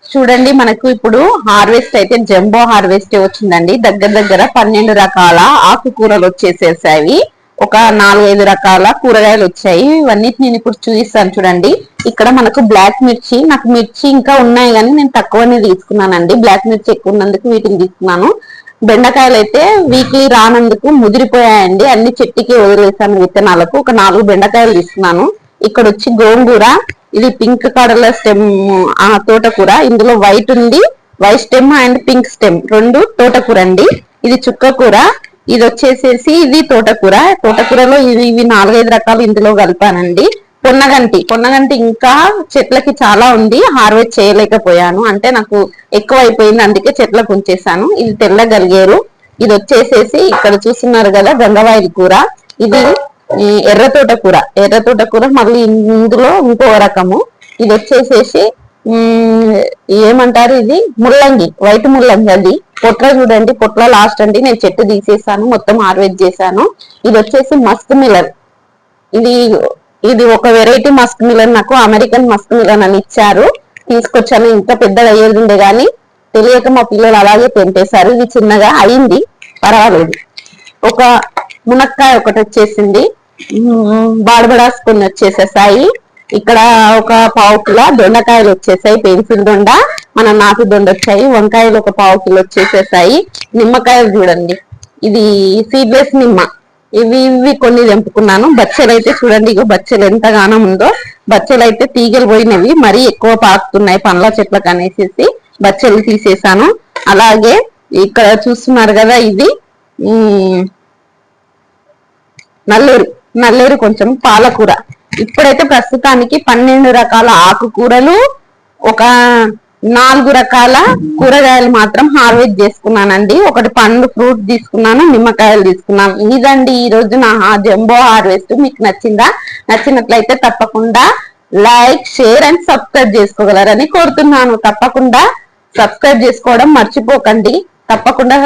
చూడండి, మనకు ఇప్పుడు హార్వెస్ట్ అయితే జంబో హార్వెస్ట్ వచ్చిందండి. దగ్గర దగ్గర 12 రకాల ఆకుకూరలు వచ్చేసేసాయి. ఒక 4-5 రకాల కూరగాయలు వచ్చాయి. ఇవన్నీ నేను ఇప్పుడు చూపిస్తాను చూడండి. ఇక్కడ మనకు బ్లాక్ మిర్చి, నాకు మిర్చి ఇంకా ఉన్నాయి కానీ నేను తక్కువనే తీసుకున్నానండి. బ్లాక్ మిర్చి ఎక్కువ ఉన్నందుకు వీటిని తీసుకున్నాను. బెండకాయలు అయితే వీక్లీ రానందుకు ముదిరిపోయాయండి. అన్ని చెట్టుకి వదిలేసాను విత్తనాలకు. ఒక 4 బెండకాయలు తీసుకున్నాను. ఇక్కడ వచ్చి గోంగూర, ఇది పింక్ కలర్ స్టెమ్ తోటకూర. ఇందులో వైట్ ఉంది, white stem and pink stem రెండు తోటకూర అండి. ఇది చుక్కకూర, ఇది వచ్చేసేసి ఇది తోటకూర. తోటకూరలో ఇవి 4-5 రకాలు ఇందులో కలిపానండి. పొన్నగంటి ఇంకా చెట్లకి చాలా ఉంది, హార్వెస్ట్ చేయలేకపోయాను. అంటే నాకు ఎక్కువ అయిపోయింది, అందుకే చెట్లకు ఉంచేసాను. ఇది తెల్ల గలిగేరు. ఇది వచ్చేసేసి ఇక్కడ చూస్తున్నారు కదా గంగవాయిల కూర. ఇది ఎర్ర తోటకూర మళ్ళీ ఇందులో ఇంకో రకము. ఇది వచ్చేసేసి ఏమంటారు, ఇది ముల్లంగి, వైట్ ముల్లంగి. అది పొట్ల చూడండి, పొట్ల లాస్ట్ అండి. నేను చెట్టు తీసేసాను, మొత్తం హార్వెస్ట్ చేశాను. ఇది వచ్చేసి మస్క్ మిలన్. ఇది ఒక వెరైటీ మస్క్ మిలన్, నాకు అమెరికన్ మస్క్ మిలన్ అని ఇచ్చారు, తీసుకొచ్చాను. ఇంత పెద్దగా అయ్యేది ఉండే గానీ తెలియక మా పిల్లలు అలాగే తెంపేశారు. ఇది చిన్నగా అయింది, పర్వాలేదు. ఒక మునక్కాయ ఒకటి వచ్చేసింది, బాడబడాస్ కొన్ని వచ్చేసేసాయి. ఇక్కడ ఒక 1/4 కిలో దొండకాయలు వచ్చేసాయి, పెన్సిల్ దొండ, మన నాటు దొండ వచ్చాయి. వంకాయలు ఒక 1/4 కిలో వచ్చేసేసాయి. నిమ్మకాయలు చూడండి, ఇది సీడ్లెస్ నిమ్మ. ఇవి కొన్ని తెంపుకున్నాను. బచ్చలు అయితే చూడండి, ఇగో బచ్చలు ఎంతగానో ఉందో. బచ్చలు అయితే తీగలు పోయినవి, మరీ ఎక్కువ పాకుతున్నాయి పండ్ల చెట్లకు అనేసి బచ్చలు తీసేసాను. అలాగే ఇక్కడ చూస్తున్నారు కదా, ఇది నల్లేరు కొంచెం పాలకూర. ఇప్పుడైతే ప్రస్తుతానికి 12 రకాల ఆకుకూరలు, ఒక 4 రకాల కూరగాయలు మాత్రం హార్వెస్ట్ చేసుకున్నానండి. ఒకటి పండు ఫ్రూట్ తీసుకున్నాను, నిమ్మకాయలు తీసుకున్నాను. ఇదండి ఈ రోజు నా జంబో హార్వెస్ట్. మీకు నచ్చినట్లయితే తప్పకుండా లైక్, షేర్ అండ్ సబ్స్క్రైబ్ చేసుకోగలరని కోరుతున్నాను. తప్పకుండా సబ్స్క్రైబ్ చేసుకోవడం మర్చిపోకండి, తప్పకుండా